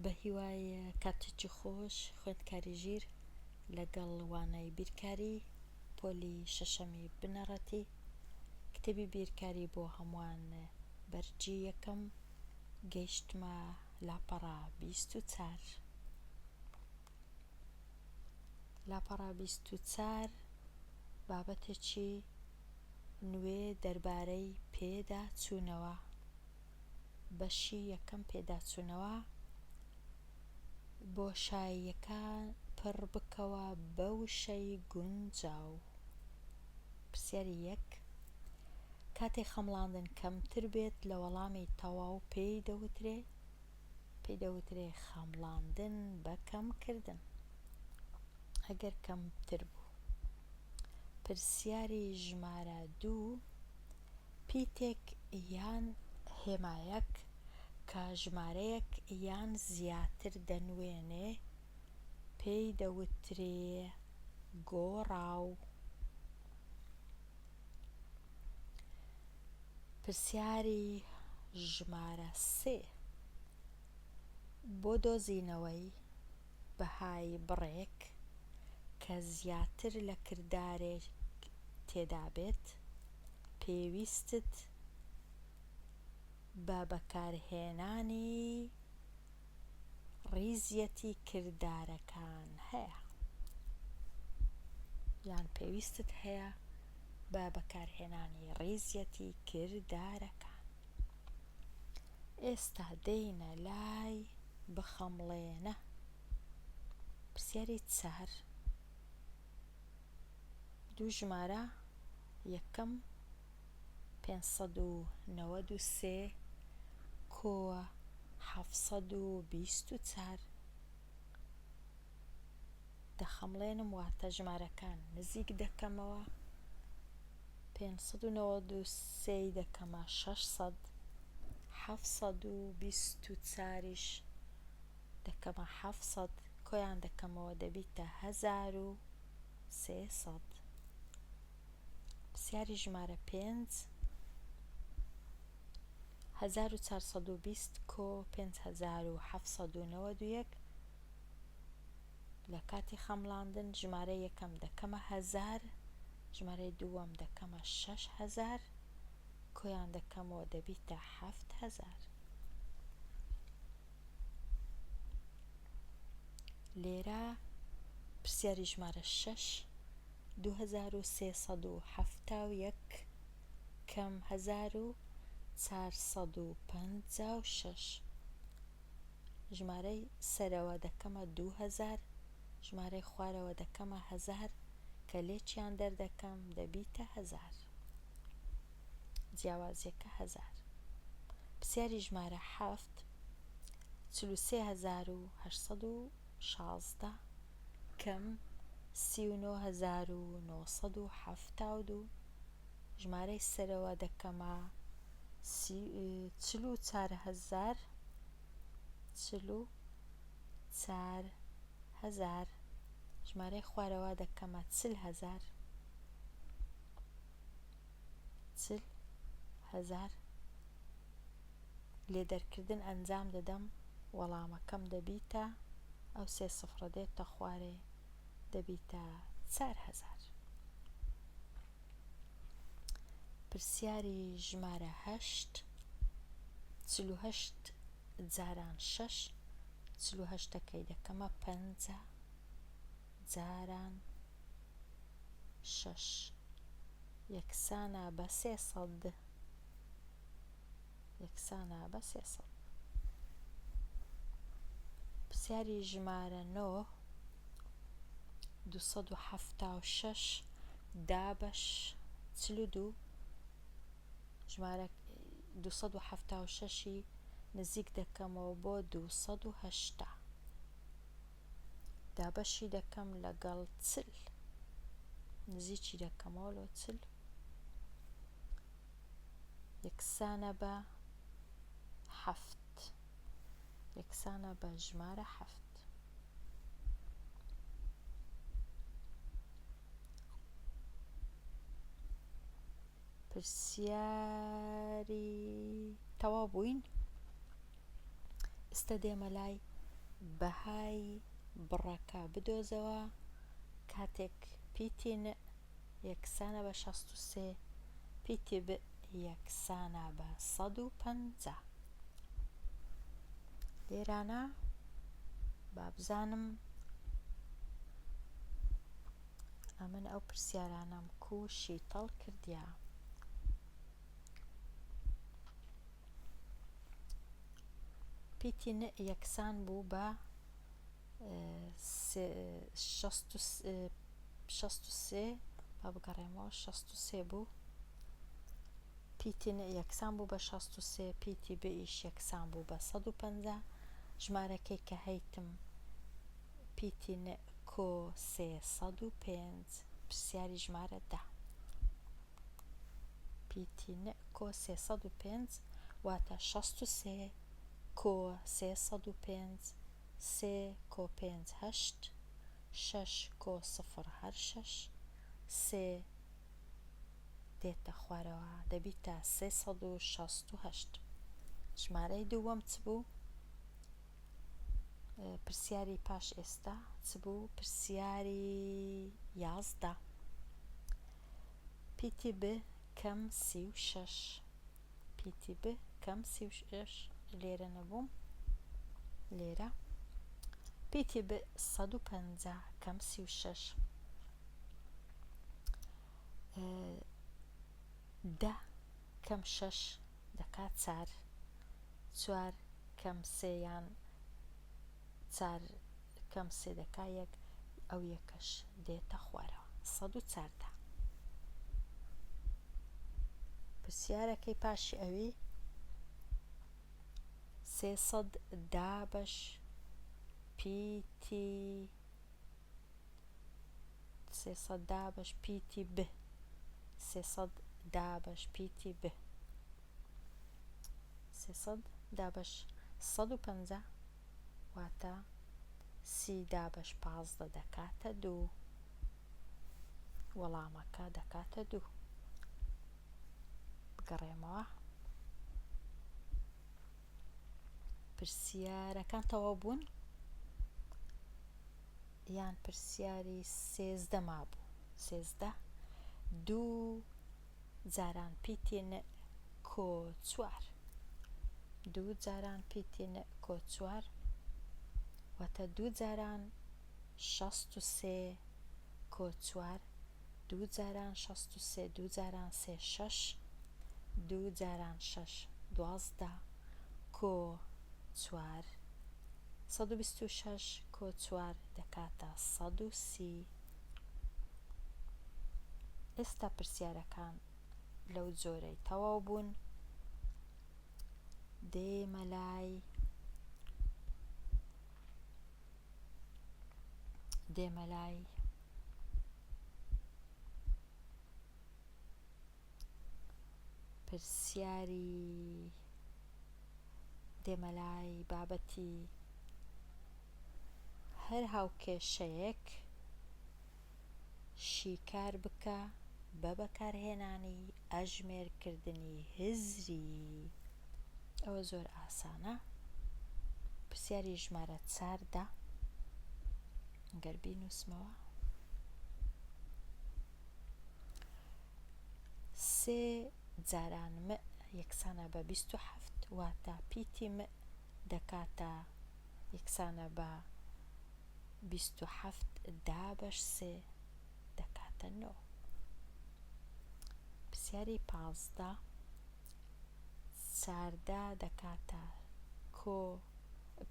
بە هیوای کاتێکی خۆش خوێندکاری ژیر لەگەڵ وانای بیرکاری پۆلی شەشەمی بنەڕەتی کتێبی بیرکاری بۆ هەمووان بەرجی یەکەم گەیشتمە لاپەڕە 24. لاپەڕە 24 بابەتێکی نوێ دەربارەی پێداچوونەوە. بەشی یەکەم پێداچوونەوە. بۆشاییەکان پڕ بکەوە بە وشەی گونجاو. پرسیاری 1. کاتێک خەمڵاندن کەمتر بێت لە وەڵامی تەواو پێی دەوترێ خەمڵاندن بە کەمکردن ئەگەر کەمتر بوو. پرسیاری ژمارە 2. پیتێک یان هێمایەک کە ژمارەیەک یان زیاتر دەنوێنێ پێی دەوترێ گۆڕاو. پرسیاری ژمارە 3. بۆ دۆزینەوەی بەهای بڕێک کە زیاتر لە کردارێک تێدا بێت پێویستت بە بەکارهێنانی ڕیزەتی کردارەکان هەیە یان پێویستت هەیە بە بەکارهێنانی ڕیزەتی کردارەکان. ئێستا دێینە لای بخەمڵێنە. پرسیاری 4. دوو ژمارە یەکەم 593 کۆ 724 دەخەمڵێنم واتە ژمارەکان نزیک دەکەمەوە. 593 دەکەمە 600 724 دەکەمە 700 کۆیان دەکەمەوە دەبیتە 1300. پرسیاری ژمارە 5. 1420 کۆ 5791 لە کاتی خەمڵاندن ژمارە یەکەم دەکەمە 1000 ژمارەی دووەم دەکەمە 6000 کۆیان دەکەمەوە دەبیتە 7000. لێرە پرسیاری ژمارە 6. 2371 کەم 1456 ژمارەی سەرەوە دەکەمە 2000 ژمارەی خوارەوە دەکەمە 1000 کە لێکیان دەردەکەم دەبیتە 1000. جیاوازیەکە 1000. پرسیاری ژمارە 7. 43816 کەم 39972 ژمارەی سەرەوە دەکەمە 44000 ژمارەی خوارەوە دەکەمە 40000 لێدەرکردن ئەنجام دەدەم وەڵامەکەم دەبیتە ئەو 3 سفرە دێتە خوارێ دەبیتە 4000. پرسیاری ژمارە 8. 48 جاران 6 48ەکەی دەکەمە 50 جاران 6 یەکسانە بە 300 پرسیاری ژمارە 9. 276 دابەش 42 ژمارە 276 نزیک دەکەمەوە بۆ 280 دابەشی دەکەم لەگەڵ 40 نزیکی دەکەمەوە لە 40 یەکسانە بە 7 یەکسانە بە ژمارە 7. پرسیاری تەواو بووین. ئێستا دێمە لای بەهای بڕەکە بدۆزەوە کاتێک پیتی ن یەکسانە بە 63 پیتی ب یەکسانە بە 150. لێرانە با بزانم ئەمن ئەو پرسیارانەم کوشی تەڵ کردیا. پیتی ن یەکسان بوو بە 63 با بگەڕێمەوە 63 بوو. پیتی ن یەکسان بوو بە 63 پیتی ب ئیش یەکسان بوو بە 150. ژمارەکەی کە هەیتم پیتی ن کۆ 305 پرسیاری ژمارە 10. پیتی ن کۆ 305 واتە 63 کۆ 305 3 کۆ 5 8 6 کۆ 0 هەر 6 3 دێتە خوارەوە دەبیتە 368. ژمارەی دووەم چ بوو؟ پرسیاری پاش ئێستا چ بوو؟ پرسیاری 11. پیتی ب کەم 36 پیتی ب کەم 36 لێرە نەبووم لێرە پیتی ب 150 کەم 36 10 کەم 6 دەکات 4 4 کەم 3 یان 4 کەم 3 دەکا 1 ئەو یەکەش دێتە خوارەوە 114. پرسیارەکەی پاشی ئەوی 310 بەش پیتی 310 بەش پیتی ب 310 بەش پیتی ب 310 بەش 150 واتە 30 بەش 15 دەکاتە 2. وەڵامەکە دەکاتە 2. بگەڕێمەوە پرسیارەکان تەواو بوون یان پرسیاری 13 مابوو. 13 دوو جاران پیتی ن کۆ 4 دوو جاران پیتی ن کۆ 4 واتە دوو جاران 63 کۆ 4 دوو جاران 63 دوو جاران 3 6 دوو جاران 6 12 کۆ 4 126 کۆ 4 دەکاتە 130. ئێستا پرسیارەکان لەو جۆرەی تەواو بوون. دێمە لای پرسیاری دێمە لای بابەتی هەر هاوکێشەیەک شیکار بکە بە بەکارهێنانی ئەژمێرکردنی هزری. ئەوە زۆر ئاسانە. پرسیاری ژمارە 4 گەر بینووسمەوە 3 جاران م یەکسانە بە 27 واتە پیتی م دەکاتە یەکسانە بە 27 10 بەش 3 دەکاتە 9. پرسیاری 15 14 دەکاتە کۆ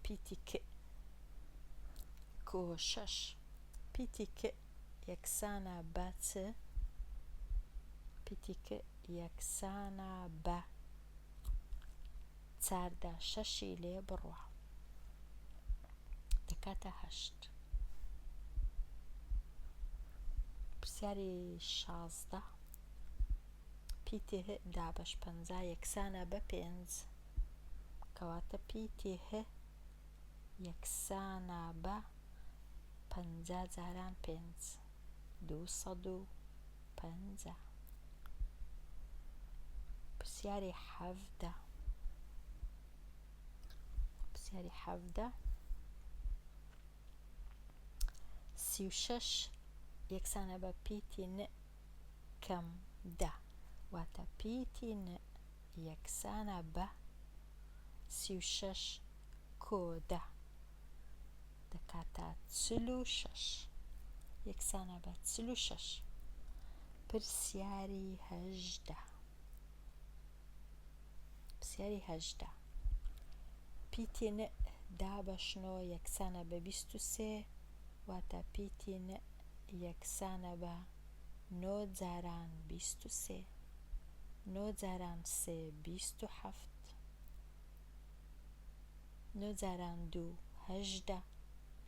پیتی ک کۆ 6 پیتی ک یەکسانە بە چ؟ پیتی ک یەکسانە بە 14 6 لێ بڕوە دەکاتە 8. پرسیاری 16 پیتی ه 10 بەش 50 یەکسانە بە 5 کەواتە پیتی ه یەکسانە بە 50 جاران 5 250. پرسیاری 17 36 یەکسانە بە پیتی ن کەم دا واتە پیتی ن یەکسانە بە 36 کۆ دا دەکاتە 46 یەکسانە بە 46 پرسیاری هەژدە پیتی ن دا بە شنۆ یەکسانە بە 23 واتە پیتی ن یەکسانە بە 9 جاران 23 9 جاران 3 27 9 جاران 2 18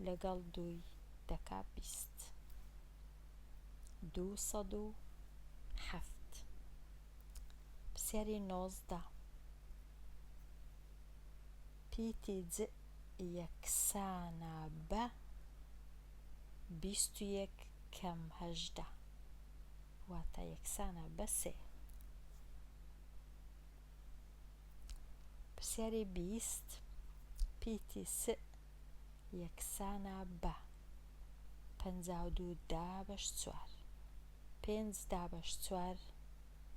لەگەڵ 2 دەکا 20 207 پرسیاری 19 پیتی ج یەکسانە بە 21 کەم 18 واتە یەکسانە بە 3 پرسیاری 20 پیتی س یەکسانە بە 52 دا بەش 4 5 دا بەش 4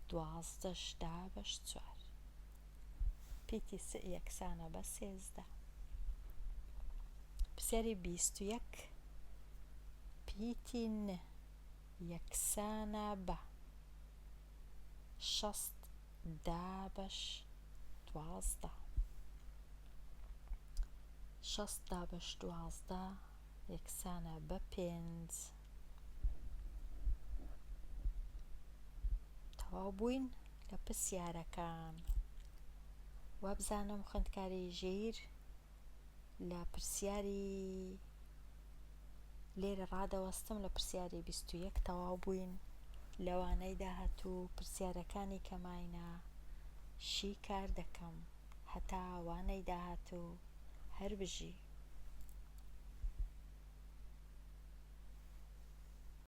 12 دا بەش 4 پیتی س یەکسانە بە 13 پرسیاری 21 پیتی ن یەکسانە بە 60 دا بەش 12 60 دا بەش 12 یەکسانە بە 5 تەواو بووین لە پرسیارەکان وابزانم خوێندکاری ژیر لە پرسیاری لێرە ڕادەوەستم لە پرسیاری 21 تەواو بووین لەوانەی داهاتوو پرسیارەکانی کەماینە شی کار دەکەم هەتا وانەی داهاتوو هەر بژی